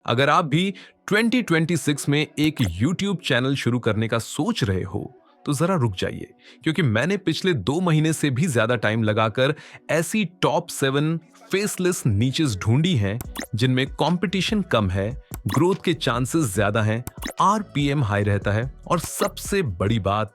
अगर आप भी 2026 में एक YouTube चैनल शुरू करने का सोच रहे हो तो जरा रुक जाइए, क्योंकि मैंने पिछले 2 महीने से भी ज्यादा टाइम लगाकर ऐसी टॉप 7 फेसलेस नीचेस ढूंढी हैं जिनमें कंपटीशन कम है, ग्रोथ के चांसेस ज्यादा हैं, आरपीएम हाई रहता है और सबसे बड़ी बात,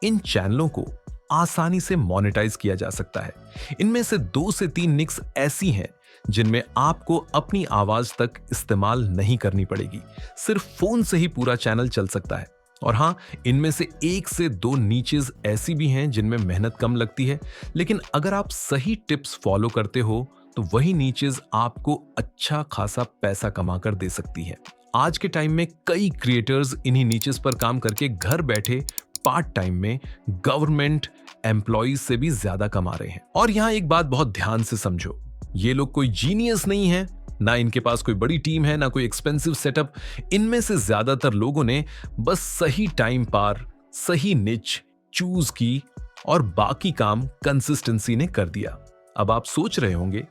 इन चैनलों को आसानी से मोनेटाइज किया जा सकता है। इनमें से 2 से 3 निक्स ऐसी हैं जिनमें आपको अपनी आवाज तक इस्तेमाल नहीं करनी पड़ेगी, सिर्फ फोन से ही पूरा चैनल चल सकता है। और हाँ, इनमें से 1 से 2 नीचेस ऐसी भी हैं जिनमें मेहनत कम लगती है, लेकिन अगर आप सही टिप्स फॉलो करते हो तो वही नीचेस आपको अच्छा खासा पैसा कमा कर दे सकती है। आज के टाइम में कई क्रिएटर्स इन्हीं नीचेस पर काम करके घर बैठे पार्ट टाइम में गवर्नमेंट एम्प्लॉइज से भी ज्यादा कमा रहे हैं। और यहाँ एक बात बहुत ध्यान से समझो, ये लोग कोई जीनियस नहीं है, ना इनके पास कोई बड़ी टीम है, ना कोई एक्सपेंसिव सेटअप। इनमें से ज्यादातर लोगों ने बस सही टाइम पर सही निच चूज की और बाकी काम कंसिस्टेंसी ने कर दिया। अब आप सोच रहे होंगे,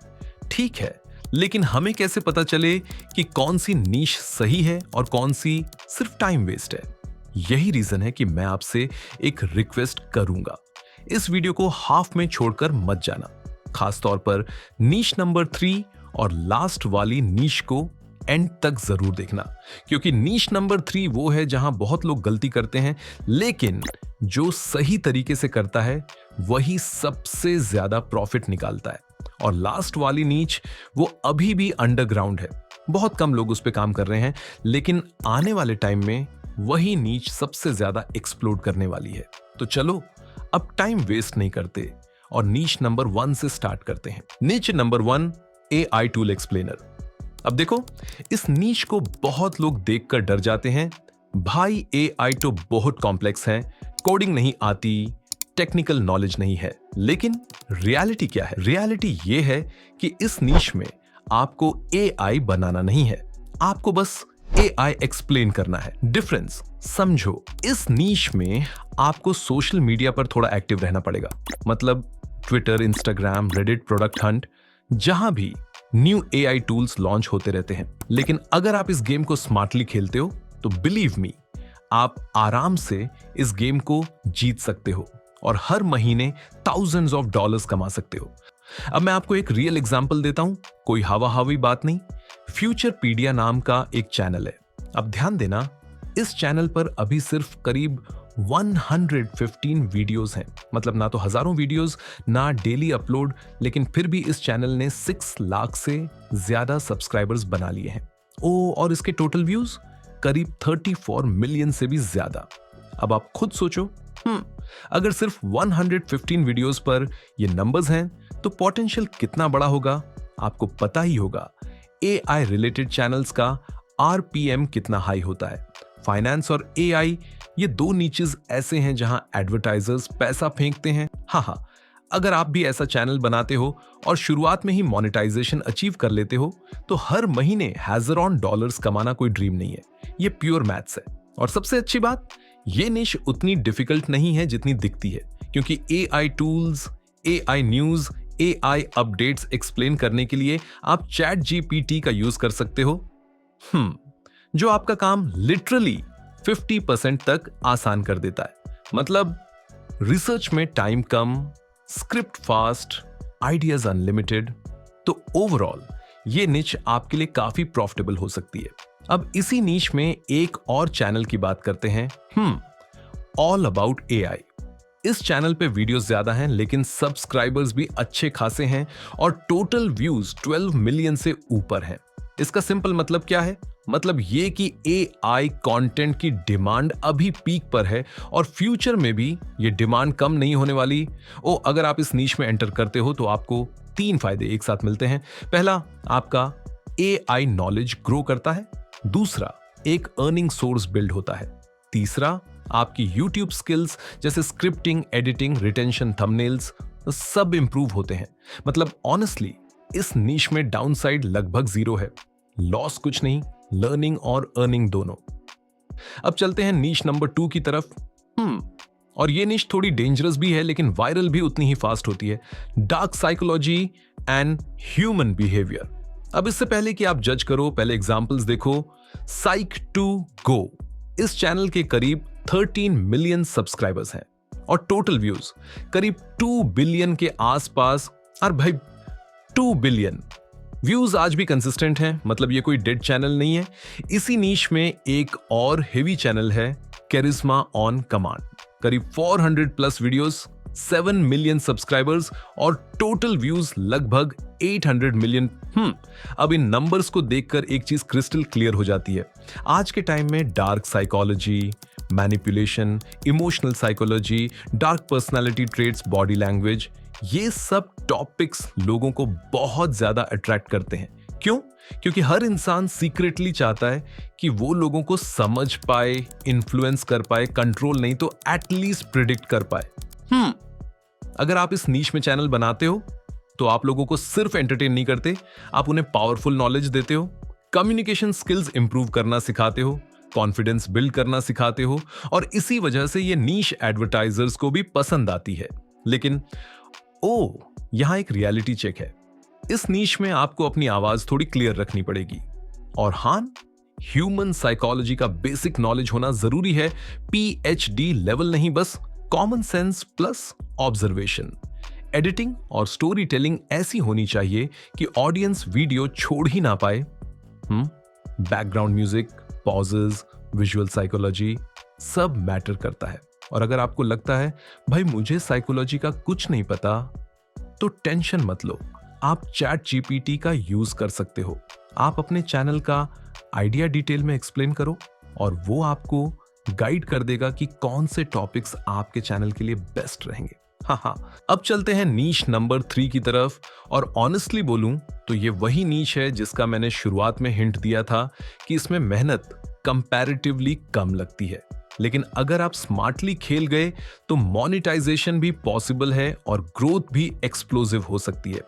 ठीक है, लेकिन हमें कैसे पता चले कि कौन सी नीश सही है और कौन सी सिर्फ टाइम वेस्ट है? यही रीजन है कि मैं आपसे एक रिक्वेस्ट करूंगा, इस वीडियो को हाफ में छोड़कर मत जाना। खासतौर पर नीश नंबर 3 और लास्ट वाली नीश को एंड तक जरूर देखना, क्योंकि नीश नंबर 3 वो है जहां बहुत लोग गलती करते हैं, लेकिन जो सही तरीके से करता है वही सबसे ज्यादा प्रॉफिट निकालता है। और लास्ट वाली नीच वो अभी भी अंडरग्राउंड है, बहुत कम लोग उस पर काम कर रहे हैं, लेकिन आने वाले टाइम में वही नीच सबसे ज्यादा एक्सप्लोड करने वाली है। तो चलो अब टाइम वेस्ट नहीं करते और नीच नंबर 1 से स्टार्ट करते हैं। नीच नंबर 1, AI टूल एक्सप्लेनर। अब देखो, इस नीच को बहुत लोग देखकर डर जाते हैं, भाई AI तो बहुत कॉम्प्लेक्स है, कोडिंग नहीं आती, टेक्निकल नॉलेज नहीं है। लेकिन रियलिटी क्या है? रियलिटी ये है कि इस नीच में आपको AI बनाना नहीं है, आपको बस AI एक्सप्लेन करना है। डिफरेंस समझो, इस नीच में आपको सोशल मीडिया पर थोड़ा एक्टिव रहना पड़ेगा, मतलब Twitter, Instagram, Reddit, product Hunt, जहां भी न्यू AI टूल्स लॉन्च होते रहते हैं। लेकिन अगर आप इस गेम को स्मार्टली खेलते हो तो बिलीव मी, आप आराम से इस गेम को जीत सकते हो और हर महीने थाउजेंड्स ऑफ डॉलर्स कमा सकते हो। अब मैं आपको एक रियल एग्जांपल देता हूं, कोई हवा हवाई बात नहीं। फ्यूचरपीडिया नाम का एक चैनल है। अब ध्यान देना, इस चैनल पर अभी सिर्फ करीब 115 वीडियोस हैं, मतलब ना तो हजारों वीडियोस, ना डेली अपलोड, लेकिन फिर भी इस चैनल ने 6 लाख से ज्यादा सब्सक्राइबर्स बना लिए हैं। ओ, और इसके टोटल व्यूज करीब 34 मिलियन से भी ज्यादा। अब आप खुद सोचो, अगर सिर्फ 115 वीडियोस पर ये नंबर्स हैं तो पोटेंशियल कितना बड़ा होगा आपको पता ही होगा। AI रिलेटेड चैनल्स का RPM कितना हाई होता है। फाइनेंस और AI, ये 2 नीचेस ऐसे हैं जहां एडवर्टाइजर्स पैसा फेंकते हैं। हाँ, अगर आप भी ऐसा चैनल बनाते हो और शुरुआत में ही मोनेटाइजेशन अचीव कर लेते हो तो हर महीने हैजर-ऑन डॉलर्स कमाना कोई ड्रीम नहीं है, ये प्योर मैथ्स है। और सबसे अच्छी बात, ये निश उतनी डिफिकल्ट नहीं है जितनी दिखती है, क्योंकि AI tools, AI news, AI updates explain करने के लिए आप ChatGPT का यूज कर सकते हो, जो आपका काम लिटरली 50% तक आसान कर देता है। मतलब रिसर्च में टाइम कम, स्क्रिप्ट फास्ट, आइडियाज अनलिमिटेड। तो ओवरऑल ये निच आपके लिए काफी प्रॉफिटेबल हो सकती है। अब इसी नीच में एक और चैनल की बात करते हैं, ऑल अबाउट AI। इस चैनल पे वीडियोस ज्यादा हैं, लेकिन सब्सक्राइबर्स भी अच्छे खासे हैं और टोटल व्यूज 12 मिलियन से ऊपर हैं। इसका सिंपल मतलब क्या है? मतलब ये कि AI कंटेंट की डिमांड अभी पीक पर है और फ्यूचर में भी ये डिमांड कम नहीं होने वाली। अगर आप इस नीश में एंटर करते हो तो आपको 3 फायदे एक साथ मिलते हैं। पहला, आपका AI नॉलेज ग्रो करता है। दूसरा, एक अर्निंग सोर्स बिल्ड होता है। तीसरा, आपकी YouTube स्किल्स जैसे स्क्रिप्टिंग, एडिटिंग, रिटेंशन, थंबनेल्स सब इंप्रूव होते हैं। मतलब ऑनेस्टली इस नीश में डाउनसाइड लगभग 0 है, लॉस कुछ नहीं, लर्निंग और अर्निंग दोनों। अब चलते हैं नीश नंबर 2 की तरफ। और ये नीश थोड़ी डेंजरस भी है, लेकिन वायरल भी उतनी ही फास्ट होती है। Dark psychology and human behaviour. अब इससे पहले कि आप जज करो, पहले एग्जांपल्स देखो। साइक टू गो, इस चैनल के करीब 13 मिलियन सब्सक्राइबर्स हैं और टोटल व्यूज करीब 2 बिलियन के आसपास। और भाई 2 बिलियन व्यूज आज भी कंसिस्टेंट हैं, मतलब ये कोई डेड चैनल नहीं है। इसी नीश में एक और हेवी चैनल है, कैरिज्मा ऑन कमांड, करीब 400 प्लस वीडियोस, 7 मिलियन सब्सक्राइबर्स और टोटल व्यूज लगभग 800 मिलियन। अब इन नंबर्स को देखकर एक चीज क्रिस्टल क्लियर हो जाती है। आज के टाइम में dark psychology, manipulation, emotional psychology, dark personality traits, body language, ये सब टॉपिक्स लोगों को बहुत ज्यादा अट्रैक्ट करते हैं। क्यों? क्योंकि हर इंसान सीक्रेटली चाहता है कि वो लोगों को समझ पाए, इन्फ्लुएंस कर पाए, कंट्रोल नहीं तो एटलीस्ट प्रिडिक्ट कर पाए। अगर आप इस नीश में चैनल बनाते हो तो आप लोगों को सिर्फ एंटरटेन नहीं करते, आप उन्हें पावरफुल नॉलेज देते हो, कम्युनिकेशन स्किल्स इंप्रूव करना सिखाते हो, कॉन्फिडेंस बिल्ड करना सिखाते हो, और इसी वजह से ये नीश एडवर्टाइजर्स को भी पसंद आती है। लेकिन यहां एक रियलिटी चेक है। इस नीश में आपको अपनी आवाज थोड़ी क्लियर रखनी पड़ेगी। और हां, ह्यूमन साइकोलॉजी का बेसिक नॉलेज होना जरूरी है, PhD लेवल नहीं, बस common sense plus observation. Editing और स्टोरी टेलिंग ऐसी होनी चाहिए कि ऑडियंस वीडियो छोड़ ही ना पाए। Background music, pauses, visual psychology सब मैटर करता है। और अगर आपको लगता है भाई मुझे साइकोलॉजी का कुछ नहीं पता, तो टेंशन मत लो, आप चैट GPT का यूज कर सकते हो। आप अपने चैनल का आइडिया डिटेल में एक्सप्लेन करो और वो आपको गाइड कर देगा कि कौन से टॉपिक्स आपके चैनल के लिए बेस्ट रहेंगे। अब चलते हैं नीश नंबर 3 की तरफ। और ऑनेस्टली बोलूं तो ये वही नीश है जिसका मैंने शुरुआत में हिंट दिया था कि इसमें मेहनत कंपैरेटिवली कम लगती है, लेकिन अगर आप स्मार्टली खेल गए तो मोनेटाइजेशन भी पॉसिबल है और ग्रोथ भी एक्सप्लोसिव हो सकती है।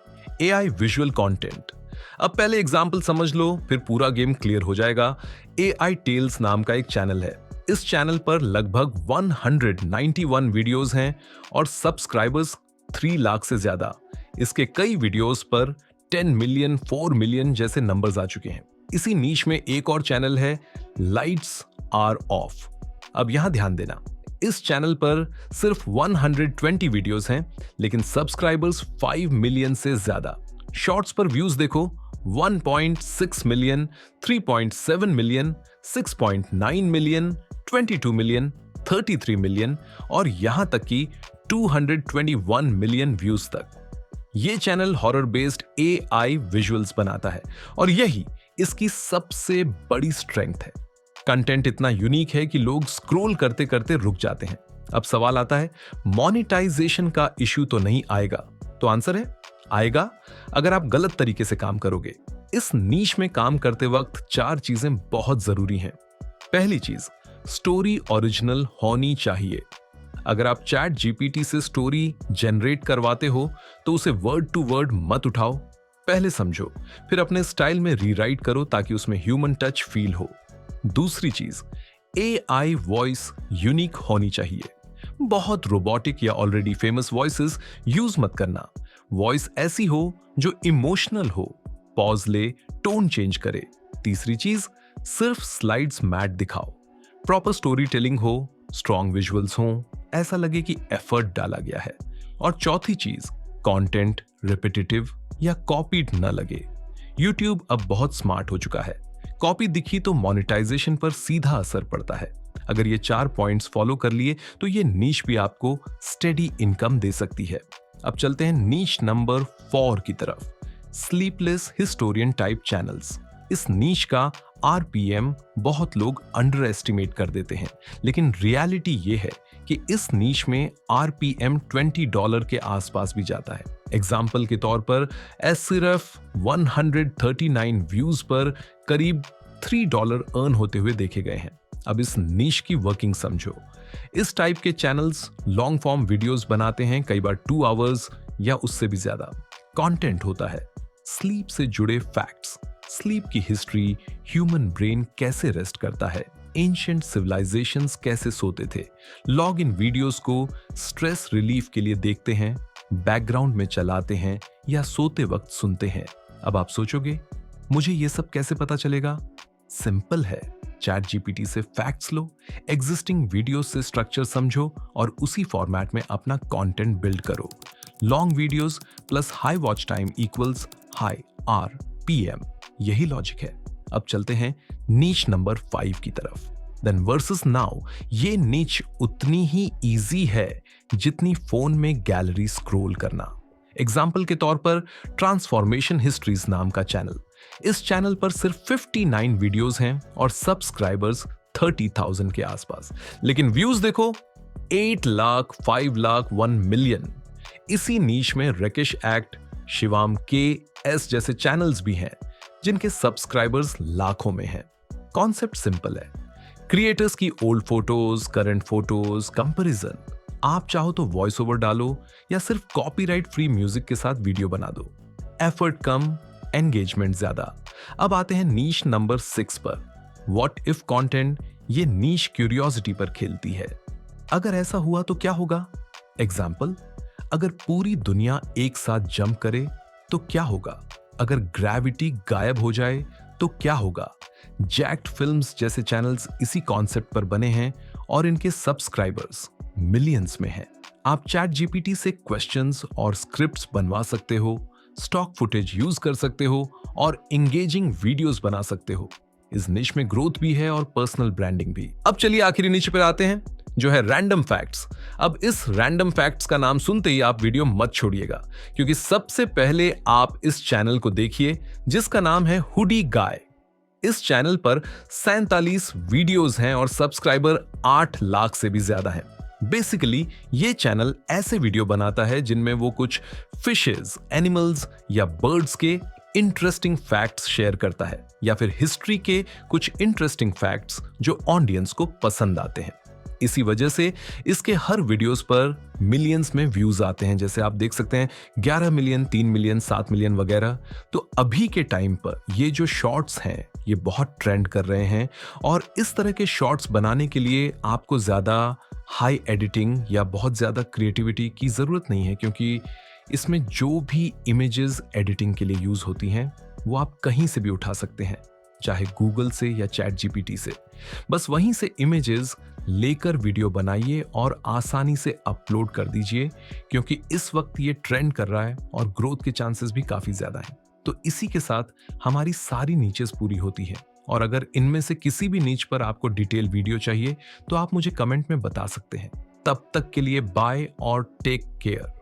AI visual content. अब पहले एग्जांपल समझ लो, फिर पूरा गेम क्लियर हो जाएगा। AI टेल्स नाम का एक चैनल है। इस चैनल पर लगभग 191 वीडियोस हैं और सब्सक्राइबर्स 3 लाख से ज्यादा। इसके कई वीडियोस पर 10 मिलियन, 4 मिलियन जैसे नंबर्स आ चुके हैं। इसी नीश में एक और चैनल है, लाइट्स आर ऑफ। अब यहां ध्यान देना, इस चैनल पर सिर्फ 120 वीडियोस हैं, लेकिन सब्सक्राइबर्स 5 मिलियन से ज्यादा। शॉर्ट्स पर व्यूज देखो, 1.6 million, 3.7 million, 6.9 million, 22 million, 33 million और यहां तक कि 221 मिलियन व्यूज तक। ये channel horror based AI visuals बनाता है और यही इसकी सबसे बड़ी स्ट्रेंथ है। कंटेंट इतना यूनिक है कि लोग स्क्रॉल करते करते रुक जाते हैं। अब सवाल आता है, मोनेटाइजेशन का इश्यू तो नहीं आएगा? तो आंसर है, आएगा, अगर आप गलत तरीके से काम करोगे। इस नीश में काम करते वक्त 4 चीजें बहुत जरूरी हैं। पहली चीज, स्टोरी ओरिजिनल होनी चाहिए। अगर आप चैट GPT से स्टोरी जनरेट करवाते हो तो उसे वर्ड टू वर्ड मत उठाओ, पहले समझो, फिर अपने स्टाइल में रीराइट करो ताकि उसमें ह्यूमन टच फील हो। दूसरी चीज, AI वॉइस यूनिक होनी चाहिए। बहुत रोबोटिक या ऑलरेडी फेमस वॉइसेस यूज मत करना। वॉइस ऐसी हो जो इमोशनल हो, पॉज ले, टोन चेंज करे। तीसरी चीज, सिर्फ स्लाइड्स मैट दिखाओ। प्रॉपर स्टोरी टेलिंग हो, स्ट्रॉन्ग विजुअल्स हो, ऐसा लगे कि एफर्ट डाला गया है। और चौथी चीज, कंटेंट रिपीटेटिव या कॉपीड न लगे। YouTube अब बहुत स्मार्ट हो चुका है, कॉपी दिखी तो मोनेटाइजेशन पर सीधा असर पड़ता है। अगर ये 4 पॉइंट्स फॉलो कर लिए तो ये नीश भी आपको स्टेडी इनकम दे सकती है। अब चलते हैं नीश नंबर 4 की तरफ, स्लीपलेस हिस्टोरियन टाइप चैनल्स। इस नीश का RPM बहुत लोग अंडर एस्टिमेट कर देते हैं, लेकिन रियलिटी ये है कि इस नीश में RPM $20 के आसपास भी जाता है। एग्जाम्पल के तौर पर सिर्फ 139 व्यूज पर करीब $3 अर्न होते हुए देखे गए हैं। अब इस नीश की वर्किंग समझो। इस टाइप के चैनल्स लॉन्ग फॉर्म वीडियोस बनाते हैं, कई बार 2 आवर्स या उससे भी ज्यादा। कंटेंट होता है स्लीप से जुड़े फैक्ट्स, स्लीप की हिस्ट्री, ह्यूमन ब्रेन कैसे रेस्ट करता है, एंशिएंट सिविलाइजेशंस कैसे सोते थे। लॉग इन वीडियोस को स्ट्रेस रिलीफ के लिए देखते हैं, बैकग्राउंड में चलाते हैं या सोते वक्त सुनते हैं। अब आप सोचोगे मुझे ये सब कैसे पता चलेगा? सिंपल है, चैट जीपीटी से फैक्ट्स लो, एग्जिस्टिंग वीडियो से स्ट्रक्चर समझो और उसी फॉर्मेट में अपना कंटेंट बिल्ड करो। Long videos plus high watch time equals high RPM, यही लॉजिक है। अब चलते हैं नीच नंबर 5 की तरफ। देन वर्सेस नाउ, ये नीच उतनी ही इजी है जितनी फोन में गैलरी स्क्रॉल करना। एग्जाम्पल के तौर पर ट्रांसफॉर्मेशन हिस्ट्रीज नाम का चैनल। इस चैनल पर सिर्फ 59 वीडियोस हैं और सब्सक्राइबर्स 30,000 के आसपास, लेकिन व्यूज देखो 8 लाख, 5 लाख, 1 मिलियन। इसी नीश में रकेश एक्ट, शिवाम के एस जैसे चैनल्स भी हैं जिनके सब्सक्राइबर्स लाखों में हैं। कॉन्सेप्ट सिंपल है, क्रिएटर्स की old photos, current photos, comparison. आप चाहो तो वॉइस ओवर डालो या सिर्फ कॉपीराइट फ्री म्यूजिक के साथ वीडियो बना दो। एफर्ट कम, एंगेजमेंट ज्यादा। अब आते हैं नीश नंबर 6 पर। व्हाट इफ कंटेंट ये नीश क्यूरियोसिटी पर खेलती है। अगर ऐसा हुआ तो क्या होगा? एग्जाम्पल, अगर पूरी दुनिया एक साथ जंप करे तो क्या होगा? अगर ग्रेविटी गायब हो जाए तो क्या होगा? जैक्ट फिल्म्स जैसे चैनल्स इसी कॉन्सेप्ट पर बने हैं और इनके सब्सक्राइबर्स मिलियंस में हैं। आप चैट जीपीटी से क्वेश्चंस और स्क्रिप्ट्स बनवा सकते हो, स्टॉक फुटेज यूज कर सकते हो और एंगेजिंग वीडियोस बना सकते हो। इस निश में ग्रोथ भी है और पर्सनल ब्रांडिंग भी। अब चलिए आखिरी निश पर आते हैं, जो है रैंडम फैक्ट्स। अब इस रैंडम फैक्ट्स का नाम सुनते ही आप वीडियो मत छोड़िएगा, क्योंकि सबसे पहले आप इस चैनल को देखिए जिसका नाम है हुडी गाय। इस चैनल पर 47 वीडियोस हैं और सब्सक्राइबर 8 लाख से भी ज्यादा हैं। बेसिकली ये चैनल ऐसे वीडियो बनाता है जिनमें वो कुछ फिशेस, एनिमल्स या बर्ड्स के इंटरेस्टिंग फैक्ट्स शेयर करता है, या फिर हिस्ट्री के कुछ इंटरेस्टिंग फैक्ट्स जो ऑडियंस को पसंद आते हैं। इसी वजह से इसके हर वीडियोस पर मिलियंस में व्यूज आते हैं, जैसे आप देख सकते हैं 11 मिलियन, 3 मिलियन, 7 मिलियन वगैरह। तो अभी के टाइम पर ये जो शॉर्ट्स हैं ये बहुत ट्रेंड कर रहे हैं, और इस तरह के शॉर्ट्स बनाने के लिए आपको ज्यादा हाई एडिटिंग या बहुत ज्यादा क्रिएटिविटी की जरूरत नहीं है, क्योंकि इसमें जो भी इमेजेस एडिटिंग के लिए यूज होती हैं वो आप कहीं से भी उठा सकते हैं, चाहे गूगल से या चैट जीपीटी से। बस वहीं से इमेजेस लेकर वीडियो बनाइए और आसानी से अपलोड कर दीजिए, क्योंकि इस वक्त ये ट्रेंड कर रहा है और ग्रोथ के चांसेस भी काफी ज्यादा हैं। तो इसी के साथ हमारी सारी नीचेस पूरी होती है, और अगर इनमें से किसी भी नीच पर आपको डिटेल वीडियो चाहिए तो आप मुझे कमेंट में बता सकते हैं। तब तक के लिए बाय और टेक केयर।